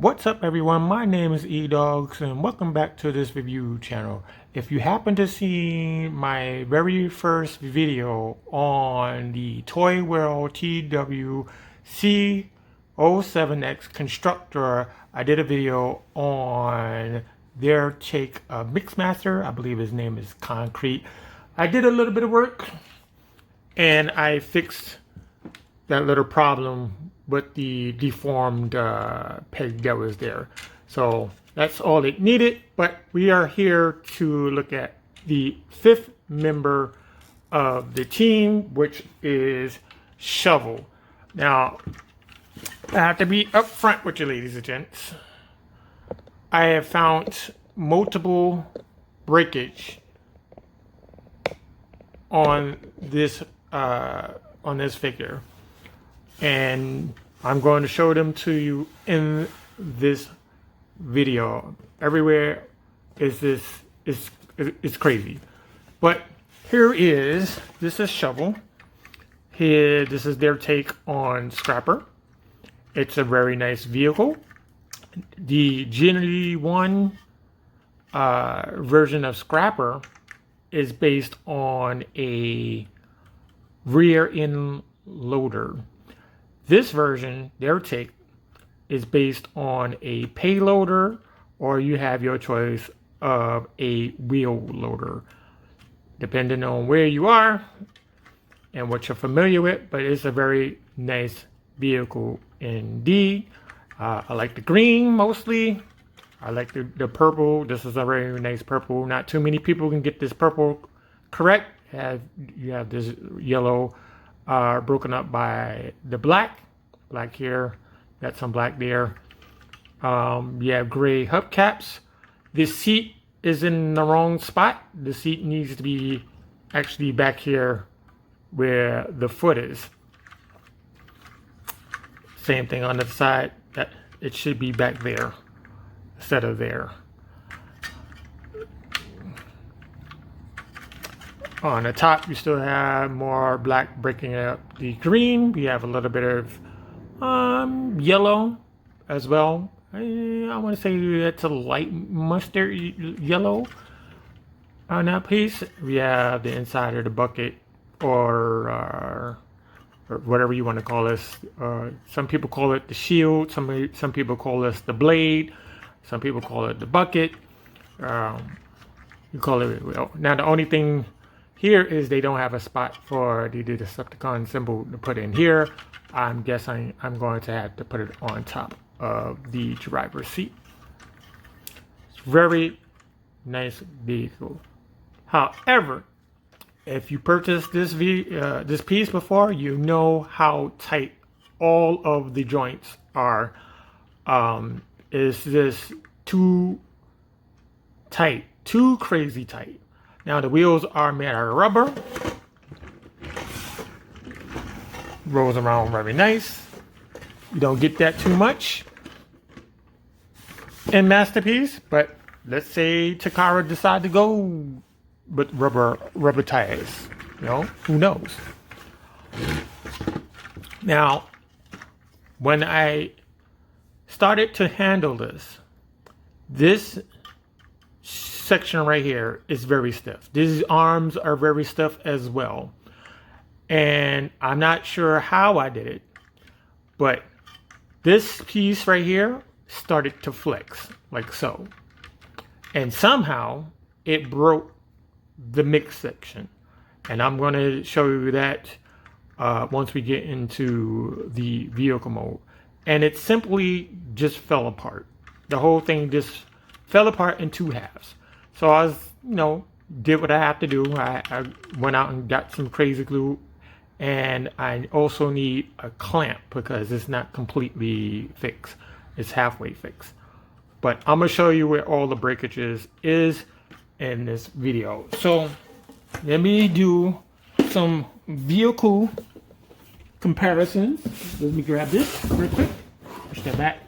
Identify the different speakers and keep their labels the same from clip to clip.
Speaker 1: What's up everyone, my name is eDogs and welcome back to this review channel. If you happen to see my very first video on the Toyworld TW-CO7X Constructor, I did a video on their take of Mixmaster. I believe his name is Concrete. I did a little bit of work and I fixed that little problem with the deformed peg that was there. So that's all it needed, but we are here to look at the fifth member of the team, which is Shovel. Now, I have to be upfront with you, ladies and gents. I have found multiple breakage on this figure, and I'm going to show them to you in this video. Everywhere is crazy, but this is Shovel. Here, this is their take on Scrapper. It's a very nice vehicle. The GN1 version of Scrapper is based on a rear end loader. This version, their take, is based on a payloader, or you have your choice of a wheel loader, depending on where you are and what you're familiar with. But it's a very nice vehicle indeed. I like the green mostly. I like the purple. This is a very nice purple. Not too many people can get this purple correct. You have this yellow broken up by the black here, got some black there. You have gray hubcaps. This seat is in the wrong spot. The seat needs to be actually back here where the foot is. Same thing on the side, that it should be back there instead of there. On the top, you still have more black breaking up the green. We have a little bit of yellow as well. I want to say that's a light mustard yellow on that piece. We have the inside of the bucket, or whatever you want to call this. Some people call it the shield. Some people call this the blade. Some people call it the bucket. You call it well. Now the only thing here is they don't have a spot for the Decepticon symbol to put in here. I'm guessing I'm going to have to put it on top of the driver's seat. It's very nice vehicle. However, if you purchased this piece before, you know how tight all of the joints are. Is this too tight? Too crazy tight. Now the wheels are made out of rubber. Rolls around very nice. You don't get that too much in Masterpiece, but let's say Takara decide to go with rubber tires. You know, who knows? Now, when I started to handle this section right here is very stiff. These arms are very stiff as well. And I'm not sure how I did it, but this piece right here started to flex like so. And somehow it broke the mix section. And I'm going to show you that once we get into the vehicle mode. And it simply just fell apart. The whole thing just fell apart in two halves. So I was, did what I have to do. I went out and got some crazy glue, and I also need a clamp because it's not completely fixed. It's halfway fixed. But I'm gonna show you where all the breakages is in this video. So let me do some vehicle comparisons. Let me grab this real quick. Push that back.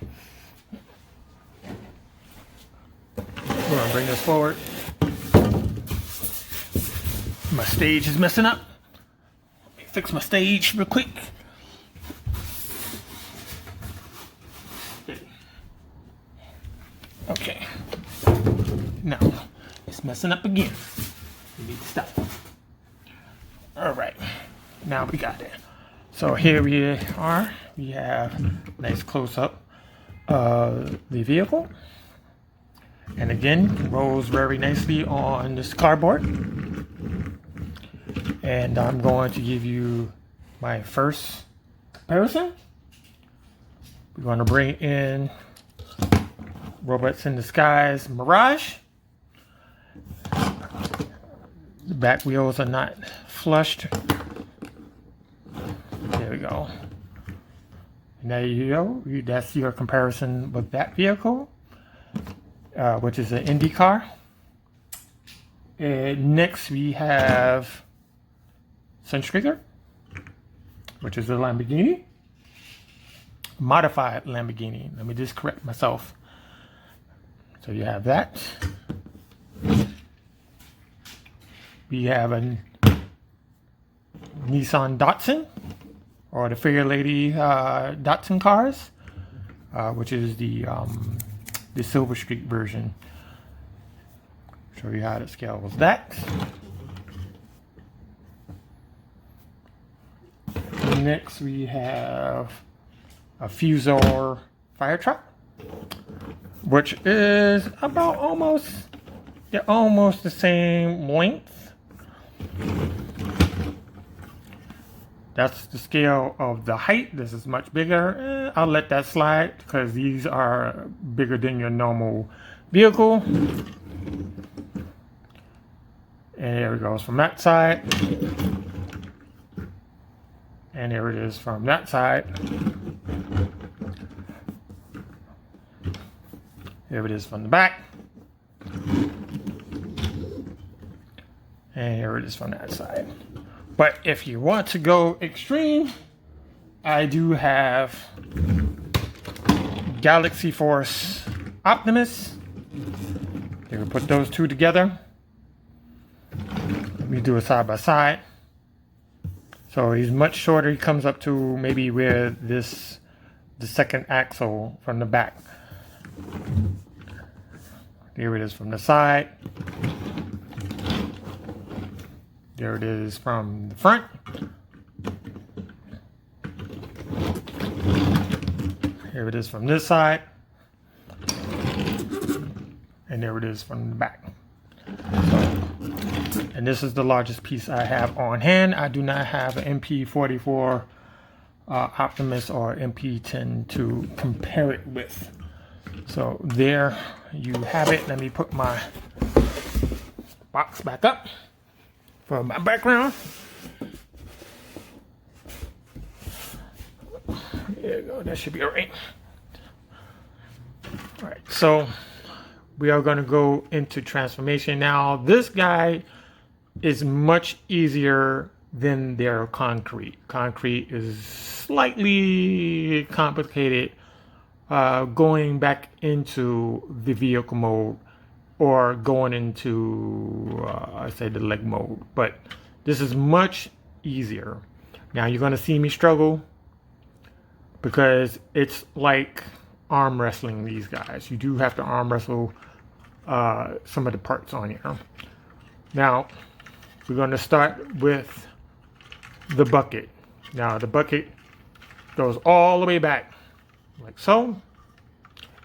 Speaker 1: We're gonna bring this forward. My stage is messing up. Let me fix my stage real quick. Okay. Now, it's messing up again. We need to stop. All right. Now we got it. So here we are. We have a nice close-up of the vehicle. And again, rolls very nicely on this cardboard. And I'm going to give you my first comparison. We're going to bring in Robots in Disguise Mirage. The back wheels are not flushed. There we go. And there you go. That's your comparison with that vehicle, which is an Indy car. And next we have Sunstreaker, which is a Lamborghini. Modified Lamborghini. Let me just correct myself. So you have that. We have a Nissan Datsun, or the Figure Lady Datsun cars, which is the Silver Streak version. Show you how to scale was that. Next we have a Fusor fire truck, which is about almost the same length. That's the scale of the height. This is much bigger. I'll let that slide because these are bigger than your normal vehicle. And there it goes from that side. And there it is from that side. Here it is from the back. And here it is from that side. But if you want to go extreme, I do have Galaxy Force Optimus. They will put those two together. Let me do a side by side. So he's much shorter. He comes up to maybe where the second axle from the back. Here it is from the side. There it is from the front. Here it is from this side. And there it is from the back. And this is the largest piece I have on hand. I do not have an MP44 Optimus or MP10 to compare it with. So there you have it. Let me put my box back up for my background. There you go. That should be all right. All right. So we are going to go into transformation now. This guy is much easier than their concrete. Concrete is slightly complicated going back into the vehicle mode or going into, I say the leg mode, but this is much easier. Now you're going to see me struggle because it's like arm wrestling these guys. You do have to arm wrestle some of the parts on here. Now, we're going to start with the bucket. Now, the bucket goes all the way back, like so.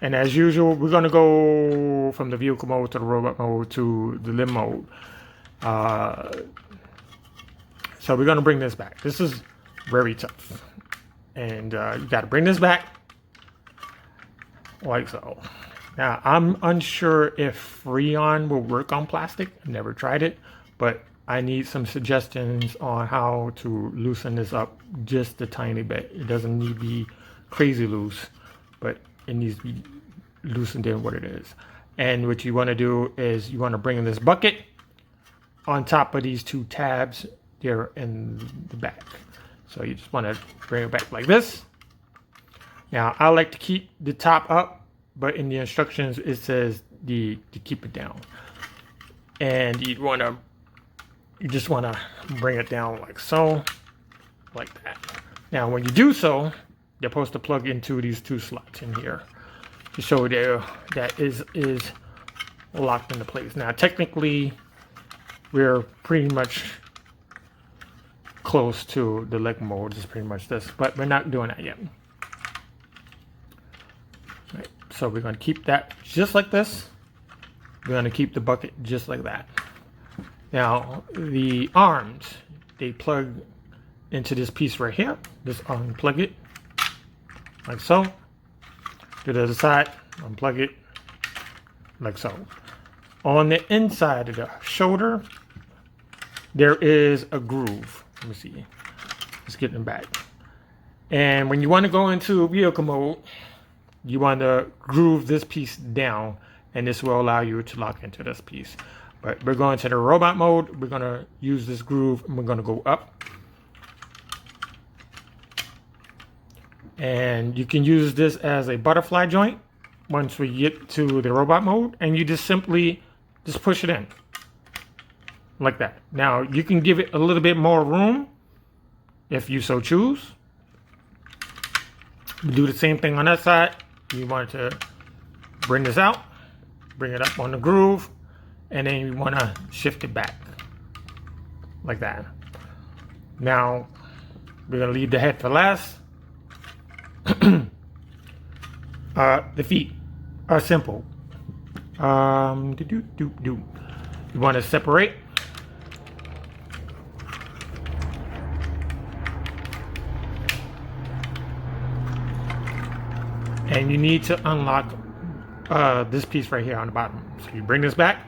Speaker 1: And as usual, we're going to go from the vehicle mode to the robot mode to the limb mode. So we're going to bring this back. This is very tough. And you got to bring this back like so. Now, I'm unsure if Freon will work on plastic. I've never tried it, but I need some suggestions on how to loosen this up just a tiny bit. It doesn't need to be crazy loose, but it needs to be loosened in what it is. And what you want to do is you want to bring this bucket on top of these two tabs there in the back. So you just want to bring it back like this. Now, I like to keep the top up, but in the instructions it says to keep it down. And you just want to bring it down like so, like that. Now, when you do so, you're supposed to plug into these two slots in here. to show there that is locked into place. Now technically we're pretty much close to the leg mode, is pretty much this, but we're not doing that yet. Right, so we're going to keep that just like this. We're going to keep the bucket just like that. Now the arms, they plug into this piece right here. Just unplug it like so. To the other side, unplug it like so. On the inside of the shoulder, there is a groove. Let me see. Let's get them back. And when you want to go into vehicle mode, you want to groove this piece down, and this will allow you to lock into this piece. But we're going to the robot mode. We're going to use this groove, and we're going to go up. And you can use this as a butterfly joint once we get to the robot mode, and you just simply just push it in like that. Now you can give it a little bit more room if you so choose. Do the same thing on that side. You want to bring this out, bring it up on the groove, and then you want to shift it back like that. Now we're going to leave the head for last. The feet are simple. You want to separate. And you need to unlock this piece right here on the bottom. So you bring this back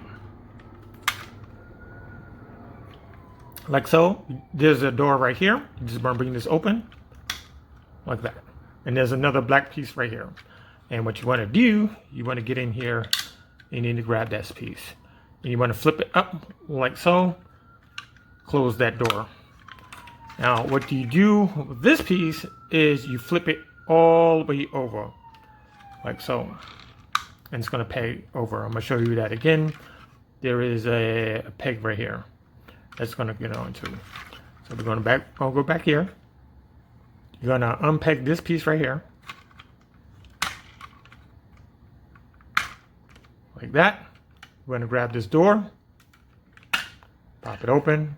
Speaker 1: like so. There's a door right here. You just want to bring this open like that. And there's another black piece right here. And what you want to do, you want to get in here and you need to grab this piece. And you want to flip it up like so. Close that door. Now what you do with this piece is you flip it all the way over like so. And it's going to peg over. I'm going to show you that again. There is a peg right here that's going to get onto. So we're going to go back here. You're going to unpeg this piece right here. Like that. We're going to grab this door. Pop it open.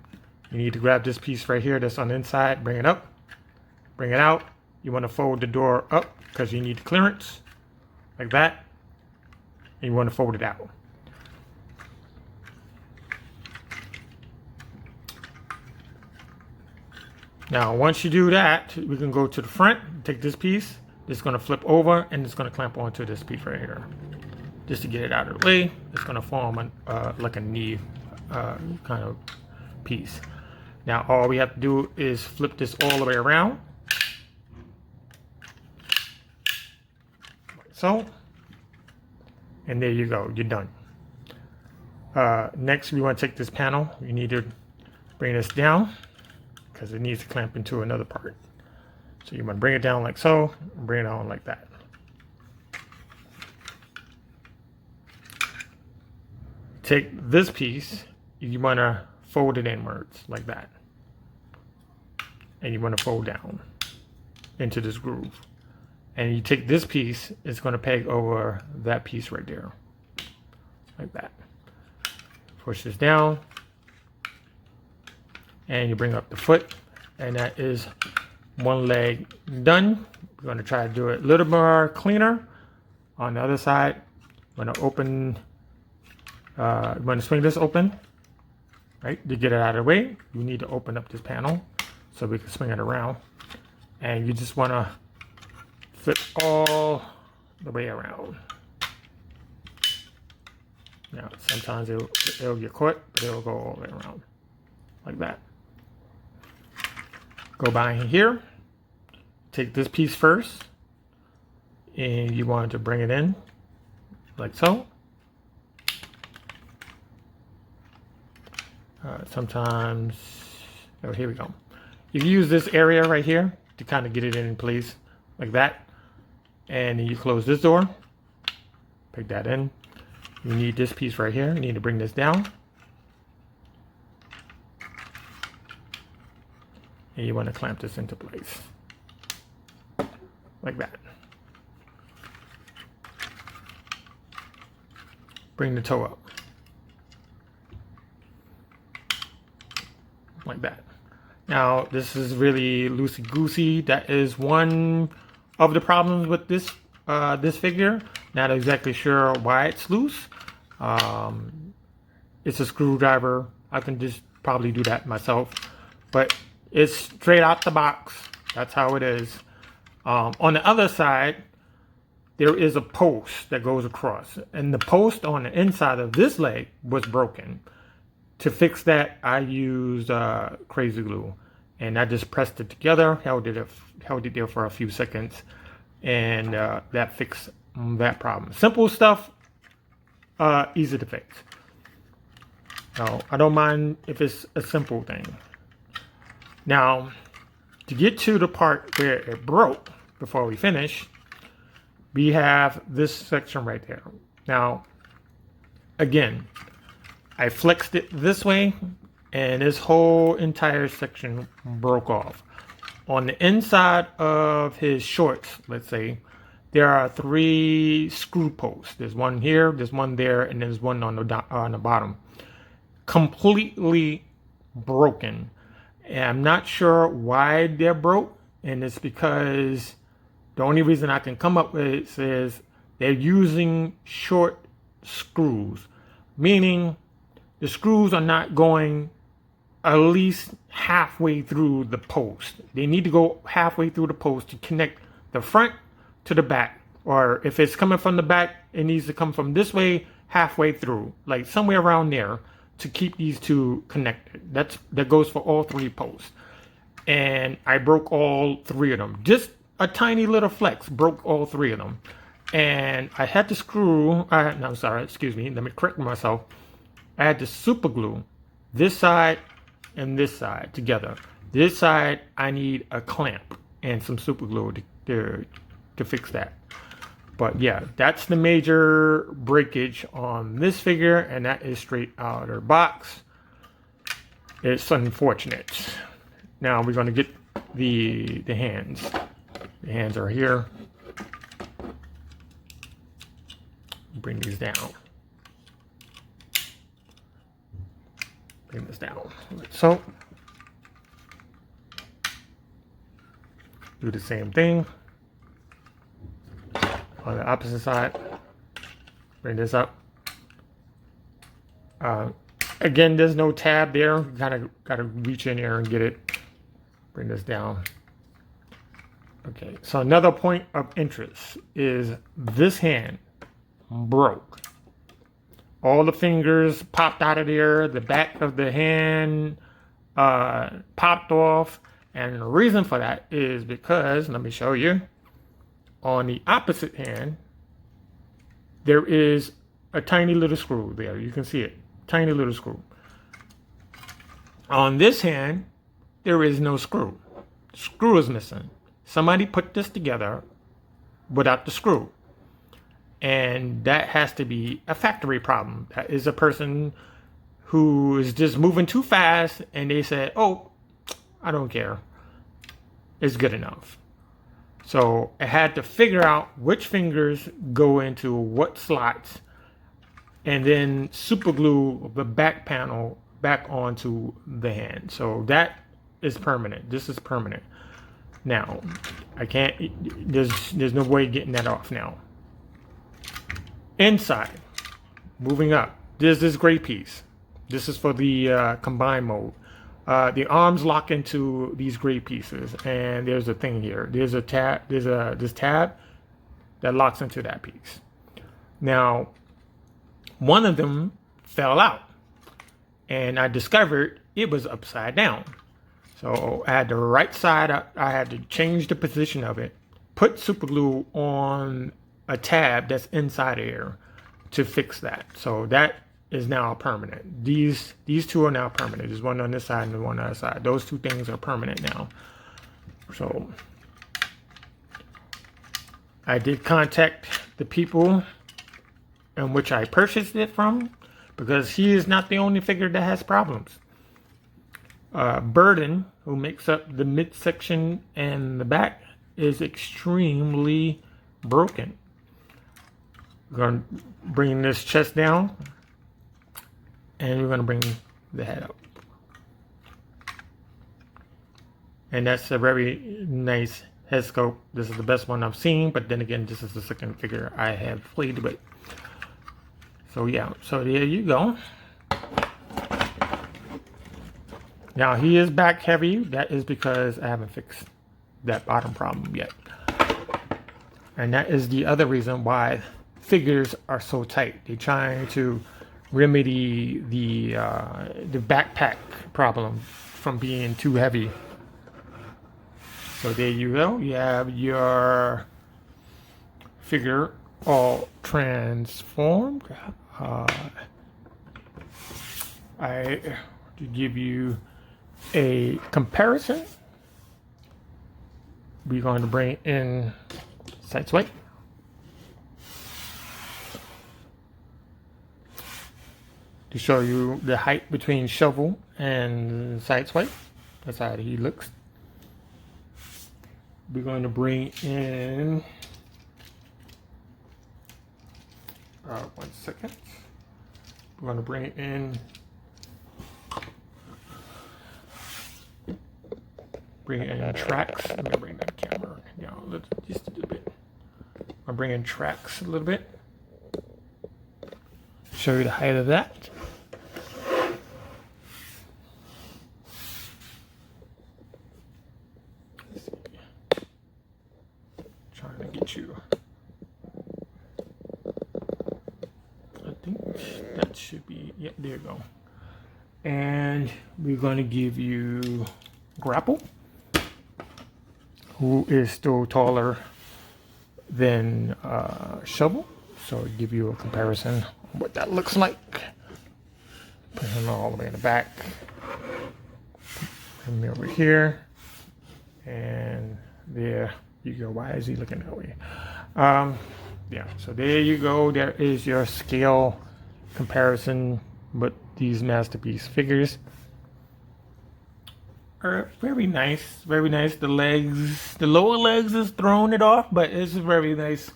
Speaker 1: You need to grab this piece right here that's on the inside. Bring it up. Bring it out. You want to fold the door up because you need clearance. Like that. And you want to fold it out. Now once you do that, we can go to the front, take this piece, it's going to flip over and it's going to clamp onto this piece right here. Just to get it out of the way, it's going to form like a knee kind of piece. Now all we have to do is flip this all the way around. Like so. And there you go, you're done. Next we want to take this panel, you need to bring this down, because it needs to clamp into another part. So you want to bring it down like so, and bring it on like that. Take this piece, you want to fold it inwards like that. And you want to fold down into this groove. And you take this piece, it's going to peg over that piece right there. Like that. Push this down. And you bring up the foot, and that is one leg done. We're going to try to do it a little more cleaner. On the other side, I'm going to open, I'm going to swing this open, right? To get it out of the way, you need to open up this panel so we can swing it around. And you just want to flip all the way around. Now, sometimes it'll get caught, but it'll go all the way around like that. Go by here, take this piece first, and you want to bring it in like so. Sometimes, oh, here we go. You can use this area right here to kind of get it in place like that. And then you close this door, pick that in. You need this piece right here. You need to bring this down. And you want to clamp this into place like that. bring the toe up. Like that. Now, this is really loosey-goosey. That is one of the problems with this this figure. Not exactly sure why it's loose. It's a screwdriver. I can just probably do that myself. But it's straight out the box. That's how it is. On the other side, there is a post that goes across. And the post on the inside of this leg was broken. To fix that, I used crazy glue, and I just pressed it together, held it there for a few seconds, and that fixed that problem. Simple stuff, easy to fix. Now, I don't mind if it's a simple thing. Now, to get to the part where it broke before we finish, we have this section right there. Now, again, I flexed it this way, and this whole entire section broke off. On the inside of his shorts, let's say, there are 3 screw posts. There's one here, there's one there, and there's one on the bottom. Completely broken. And I'm not sure why they're broke, and it's because the only reason I can come up with is they're using short screws, meaning the screws are not going at least halfway through the post. They need to go halfway through the post to connect the front to the back. Or if it's coming from the back, it needs to come from this way halfway through, like somewhere around there, to keep these two connected. That goes for all 3 posts. And I broke all 3 of them. Just a tiny little flex broke all 3 of them. And I had to screw, no, sorry, excuse me, let me correct myself. I had to super glue this side and this side together. This side, I need a clamp and some super glue to fix that. But yeah, that's the major breakage on this figure, and that is straight out of the box. It's unfortunate. Now we're going to get the hands. The hands are here. Bring these down. Bring this down. So, do the same thing on the opposite side. Bring this up. Again, there's no tab there. You gotta reach in there and get it. Bring this down. Okay, so another point of interest is this hand broke. All the fingers popped out of there. The back of the hand popped off. And the reason for that is because, let me show you, on the opposite hand, there is a tiny little screw there. You can see it, tiny little screw. On this hand, there is no screw. The screw is missing. Somebody put this together without the screw. And that has to be a factory problem. That is a person who is just moving too fast and they said, oh, I don't care. It's good enough. So I had to figure out which fingers go into what slots and then super glue the back panel back onto the hand. So that is permanent. This is permanent. Now, I can't, there's no way getting that off now. Inside, moving up, there's this gray piece. This is for the combine mode. The arms lock into these gray pieces, and there's a thing here. There's a tab. There's this tab that locks into that piece. Now, one of them fell out, and I discovered it was upside down. So I had the right side up. I had to change the position of it, put super glue on a tab that's inside here to fix that. So that is now permanent. These two are now permanent. There's one on this side and one on the other side. Those two things are permanent now. So I did contact the people in which I purchased it from, because he is not the only figure that has problems. Burden, who makes up the midsection and the back, is extremely broken. We're going to bring this chest down, and we're going to bring the head up. And that's a very nice head sculpt. This is the best one I've seen, but then again, this is the second figure I have played with. So yeah, so there you go. Now he is back heavy. That is because I haven't fixed that bottom problem yet. And that is the other reason why figures are so tight. They're trying to remedy the backpack problem from being too heavy. So there you go. You have your figure all transformed. To give you a comparison, we're going to bring in side swipe. To show you the height between shovel and side swipe. That's how he looks. We're going to bring in 1 second. We're going to bring in tracks. I'm going to bring that camera down just a little bit. I'm bringing tracks a little bit. Show you the height of that. Trying to get you. I think that should be, yeah, there you go. And we're going to give you Grapple, who is still taller than Shovel. So give you a comparison of what that looks like. Put him all the way in the back. Put him over here. And there you go. Why is he looking that way? Yeah, so there you go. There is your scale comparison with these masterpiece figures. Are very nice, very nice. The legs, the lower legs is throwing it off, but it's a very nice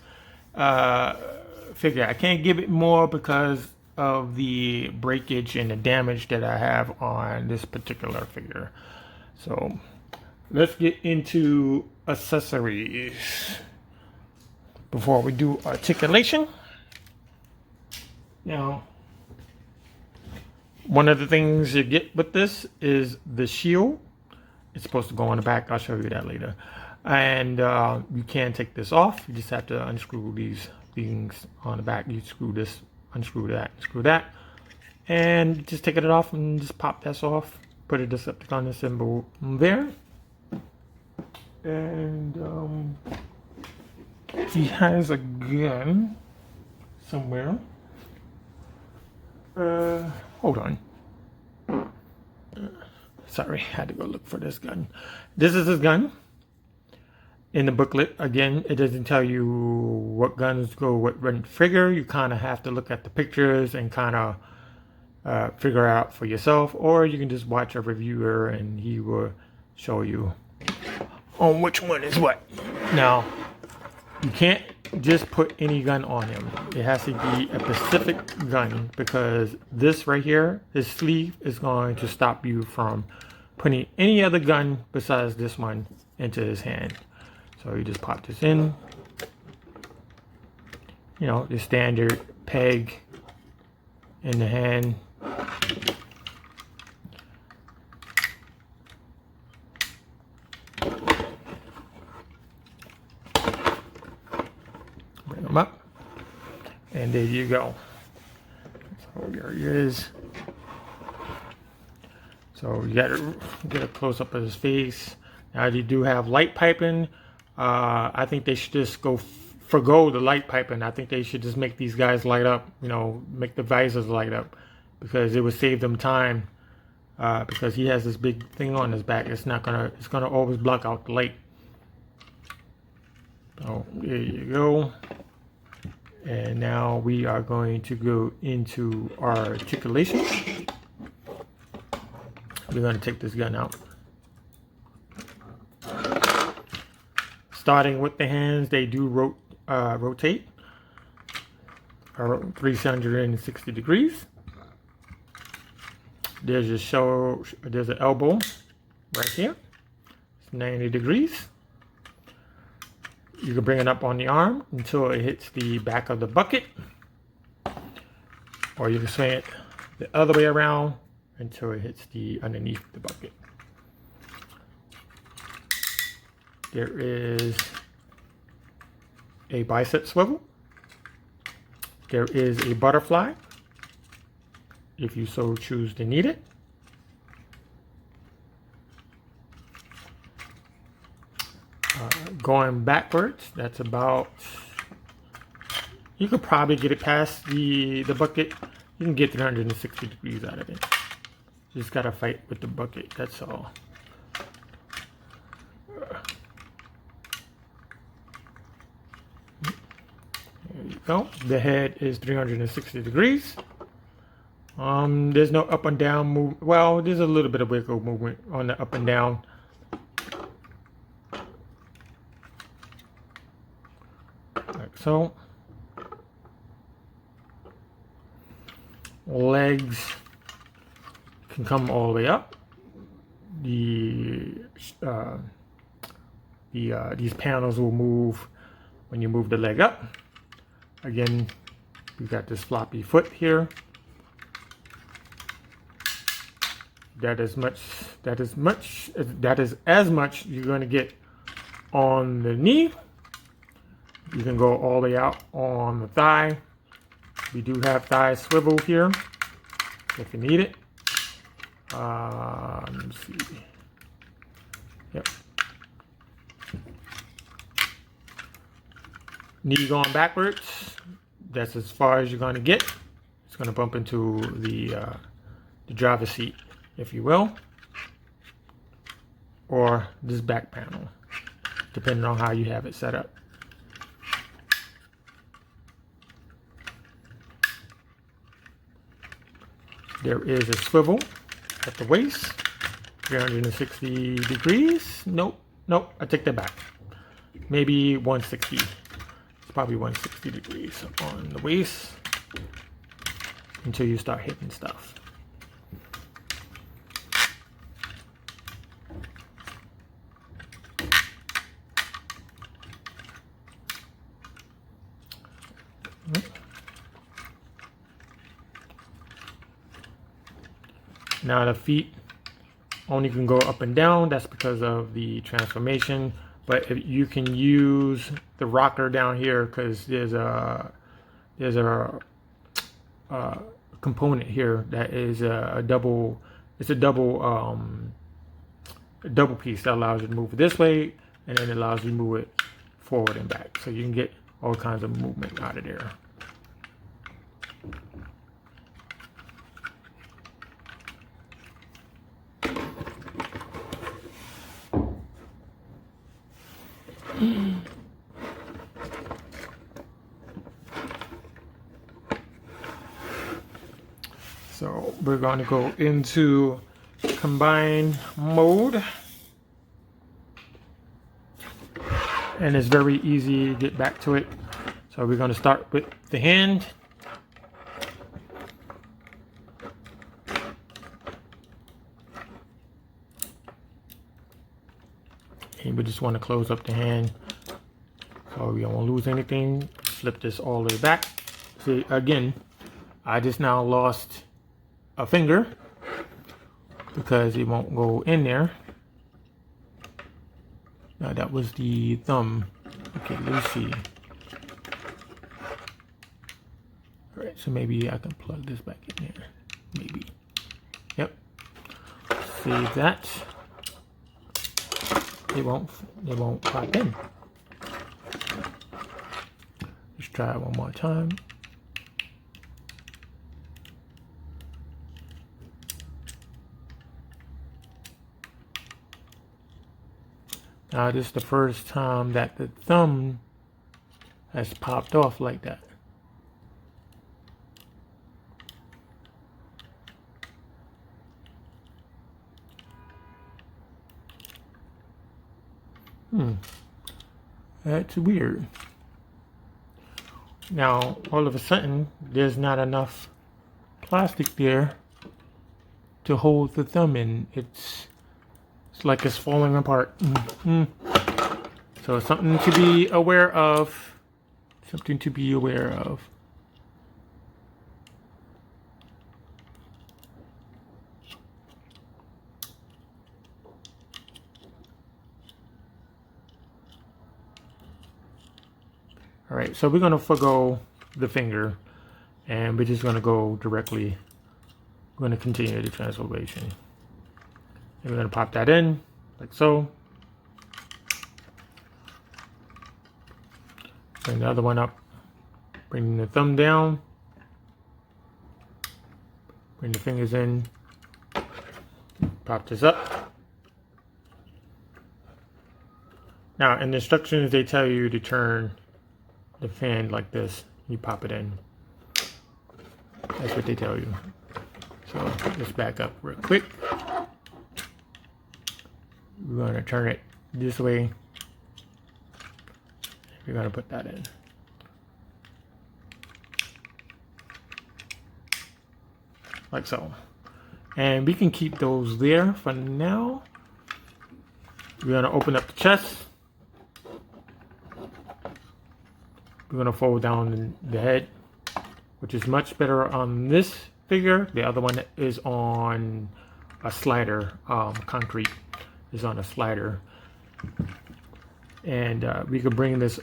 Speaker 1: figure. I can't give it more because of the breakage and the damage that I have on this particular figure. So let's get into accessories before we do articulation. Now, one of the things you get with this is the shield. It's supposed to go on the back. I'll show you that later. And you can take this off. You just have to unscrew these things on the back. You screw this, unscrew that, screw that, and just take it off and just pop this off. Put a Decepticon symbol there. And he has a gun somewhere. Hold on. Sorry, I had to go look for this gun. This is his gun. In the booklet, again, it doesn't tell you what guns go what figure. You kind of have to look at the pictures and kind of figure out for yourself, or you can just watch a reviewer and he will show you on which one is what. Now, you can't just put any gun on him. It has to be a specific gun, because this right here, his sleeve, is going to stop you from putting any other gun besides this one into his hand. So you just pop this in. You know, the standard peg in the hand. Bring them up. And there you go. So there he is. So you gotta get a close up of his face. Now they do have light piping. I think they should just forgo the light piping. I think they should just make these guys light up. You know, make the visors light up, because it would save them time. Because he has this big thing on his back. It's gonna always block out the light. So there you go. And now we are going to go into our articulation. We're going to take this gun out. Starting with the hands, they do rotate. or 360 degrees. There's there's an elbow right here. It's 90 degrees. You can bring it up on the arm until it hits the back of the bucket. Or you can swing it the other way around until it hits the underneath the bucket. There is a bicep swivel. There is a butterfly, if you so choose to need it. Going backwards, that's about, you could probably get it past the bucket. You can get 360 degrees out of it. Just gotta fight with the bucket, that's all. There you go. The head is 360 degrees. There's no up and down move. Well, there's a little bit of wiggle movement on the up and down. Like so. Legs can come all the way up. These panels will move when you move the leg up. Again, we've got this floppy foot here. That is as much you're going to get on the knee. You can go all the way out on the thigh. We do have thigh swivel here if you need it. Let me see. Yep. Knee going backwards. That's as far as you're going to get. It's going to bump into the driver's seat, if you will, or this back panel, depending on how you have it set up. There is a swivel at the waist, 360 degrees. Nope, I take that back. Maybe 160. It's probably 160 degrees on the waist until you start hitting stuff. Now the feet only can go up and down. That's because of the transformation. But if you can use the rocker down here, because there's a component here that is a double. It's a double piece that allows you to move it this way, and then it allows you to move it forward and back. So you can get all kinds of movement out of there. So we're going to go into combine mode, and it's very easy to get back to it. So we're going to start with the hand. And we just want to close up the hand so we don't lose anything. Flip this all the way back. See, again, I just now lost a finger because it won't go in there. Now that was the thumb. Okay, let's see. All right, so maybe I can plug this back in there. Maybe. Yep. Save that. It won't pop in. Let's try it one more time. Now this is the first time that the thumb has popped off like that. That's weird. Now, all of a sudden, there's not enough plastic there to hold the thumb in. It's like it's falling apart. So it's something to be aware of. Something to be aware of. All right, so we're going to forgo the finger, and we're just going to go directly. We're going to continue the transformation. And we're going to pop that in, like so. Bring the other one up. Bring the thumb down. Bring the fingers in. Pop this up. Now, in the instructions, they tell you to turn the fan like this. You pop it in. That's what they tell you. So let's back up real quick. We're going to turn it this way. We're going to put that in. Like so. And we can keep those there for now. We're going to open up the chest. We're going to fold down the head, which is much better on this figure. The other one is on a slider. Concrete is on a slider. And we can bring this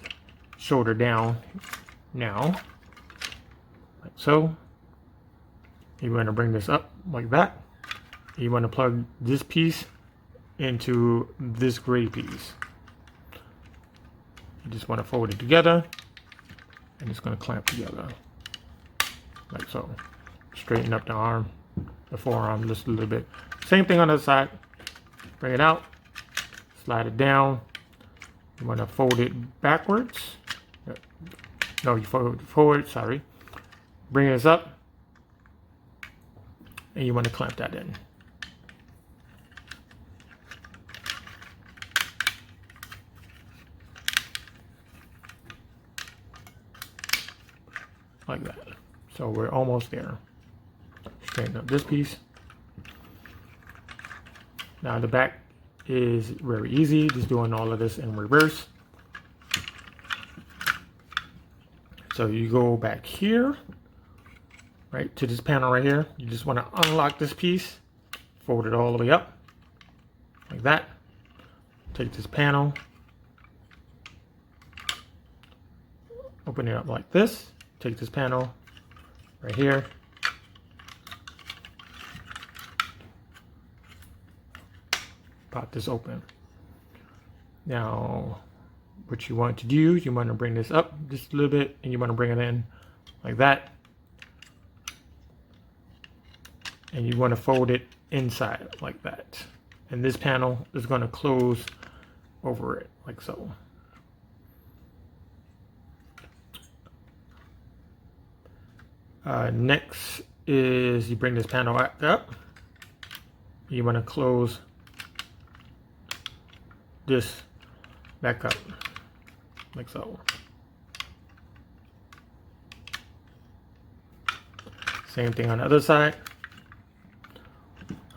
Speaker 1: shoulder down now, like so. You want to bring this up like that. You want to plug this piece into this gray piece. You just want to fold it together, and it's going to clamp together like so. Straighten up the arm, the forearm just a little bit. Same thing on the other side. Bring it out, slide it down. You want to fold it backwards. No, you fold it forward, sorry. Bring this up, and you want to clamp that in. Like that. So we're almost there. Straighten up this piece. Now the back is very easy, just doing all of this in reverse. So you go back here, right to this panel right here. You just want to unlock this piece, fold it all the way up, like that. Take this panel, open it up like this. Take this panel right here, pop this open. Now, what you want to do, you want to bring this up just a little bit, and you want to bring it in like that. And you want to fold it inside like that. And this panel is going to close over it like so. Next is you bring this panel back up. You want to close this back up like so. Same thing on the other side.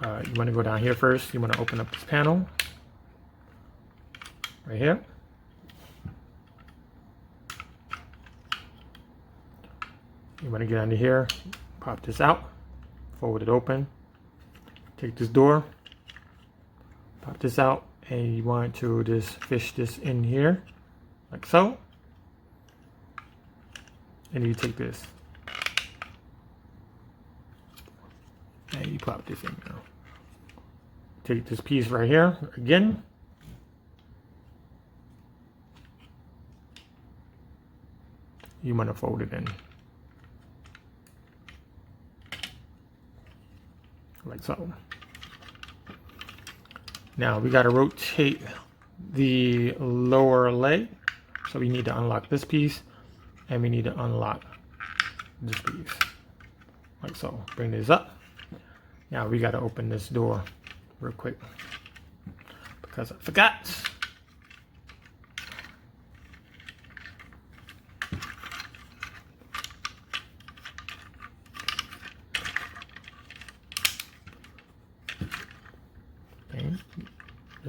Speaker 1: You want to go down here first. You want to open up this panel right here. You want to get under here, pop this out, fold it open, take this door, pop this out, and you want to just fish this in here, like so. And you take this, and you pop this in now. Take this piece right here, again. You want to fold it in. Like so. Now we got to rotate the lower leg, so we need to unlock this piece, and we need to unlock this piece like so. Bring this up. Now we got to open this door real quick because I forgot.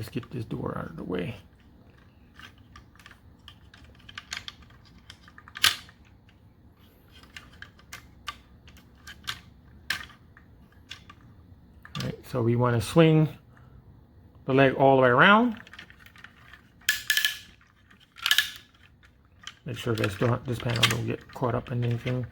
Speaker 1: let's get this door out of the way. All right, so we want to swing the leg all the way around. Make sure this panel don't get caught up in anything.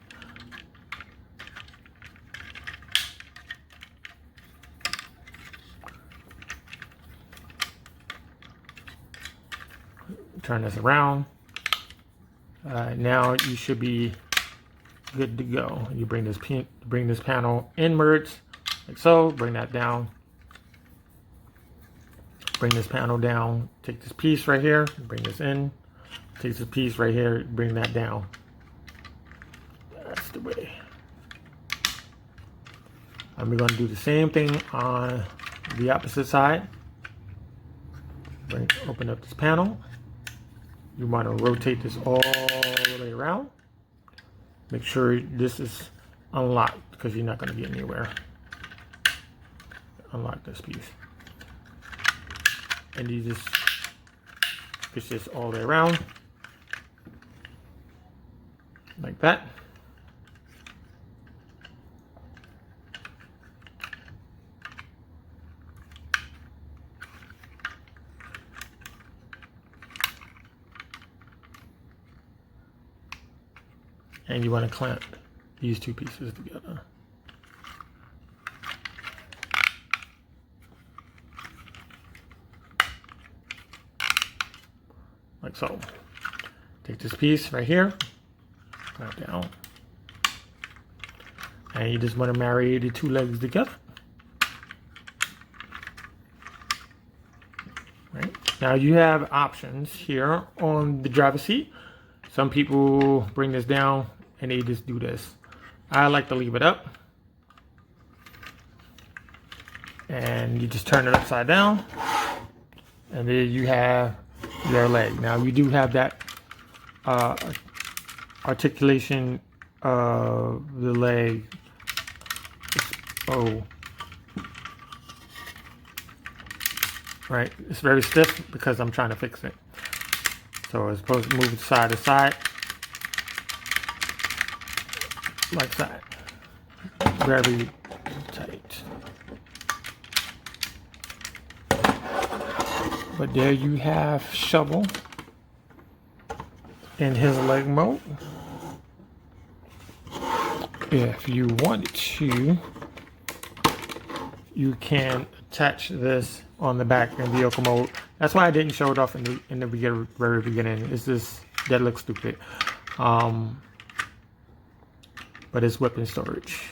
Speaker 1: Turn this around. Now you should be good to go. You bring this panel inwards, like so. Bring that down. Bring this panel down. Take this piece right here. Bring this in. Take this piece right here. Bring that down. That's the way. And we're going to do the same thing on the opposite side. Open up this panel. You want to rotate this all the way around. Make sure this is unlocked because you're not going to get anywhere. Unlock this piece. And you just push this all the way around. Like that. And you want to clamp these two pieces together. Like so. Take this piece right here, clamp down. And you just want to marry the two legs together. Right. Now you have options here on the driver's seat. Some people bring this down and they just do this. I like to leave it up. And you just turn it upside down. And then you have your leg. Now you do have that articulation of the leg. Oh. Right, it's very stiff because I'm trying to fix it. So it's supposed to move side to side. Like that. Very tight. But there you have Shovel in his leg mode. If you wanted to, you can attach this on the back in vehicle mode. That's why I didn't show it off in the very beginning. It's just that looks stupid. But it's weapon storage,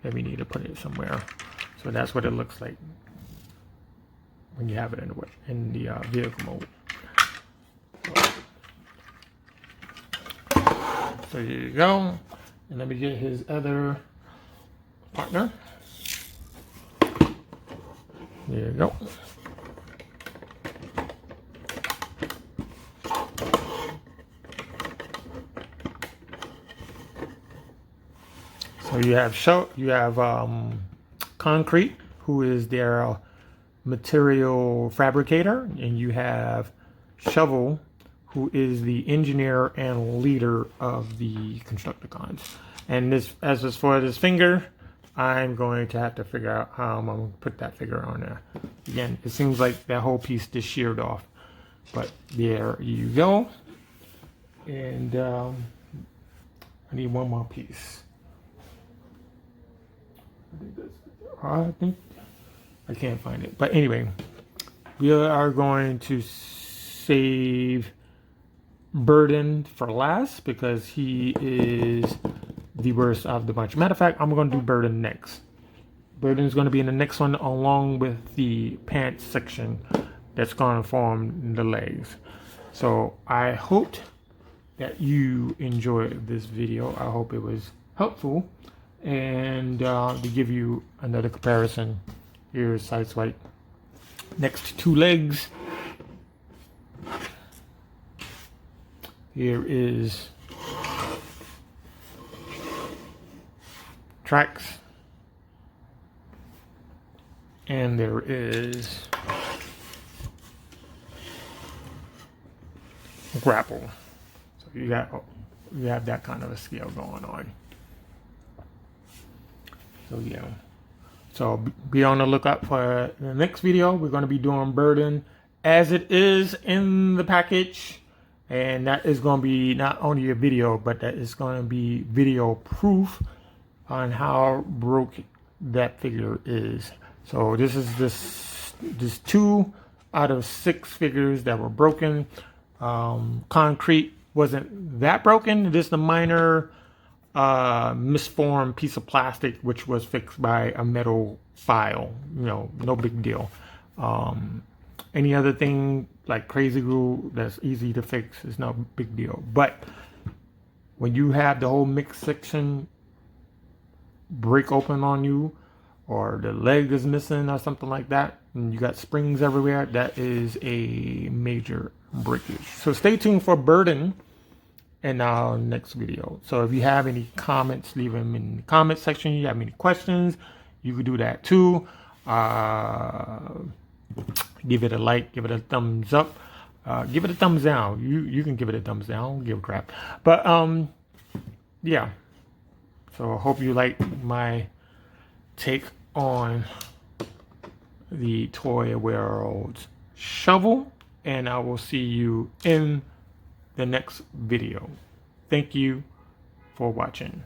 Speaker 1: and we need to put it somewhere. So that's what it looks like when you have it in the vehicle mode. So here you go. And let me get his other partner. There you go. So you have Concrete, who is their material fabricator, and you have Shovel, who is the engineer and leader of the Constructicons. And this, as for this finger, I'm going to have to figure out how I'm going to put that figure on there. Again, it seems like that whole piece just sheared off, but there you go. And I need one more piece. I think I can't find it, but anyway, we are going to save Burden for last because he is the worst of the bunch. Matter of fact, I'm going to do Burden next. Burden is going to be in the next one along with the pants section that's going to form the legs. So I hoped that you enjoyed this video. I hope it was helpful. And to give you another comparison, here's Sideswipe. Next two legs. Here is Tracks. And there is grapple. So you have that kind of a scale going on. So yeah. So be on the lookout for the next video. We're going to be doing burden as it is in the package. And that is going to be not only a video, but that is going to be video proof on how broke that figure is. So this is this 2 out of 6 figures that were broken. Concrete wasn't that broken. Just a minor misformed piece of plastic which was fixed by a metal file. You know, no big deal. Any other thing like crazy glue that's easy to fix is no big deal. But when you have the whole mix section break open on you, or the leg is missing or something like that, and you got springs everywhere, that is a major breakage. So stay tuned for burden in our next video. So if you have any comments, leave them in the comment section. You have any questions, you could do that too. Give it a like, give it a thumbs up, give it a thumbs down. You can give it a thumbs down, I don't give a crap. But yeah, so I hope you like my take on the Toyworld shovel, and I will see you in the next video. Thank you for watching.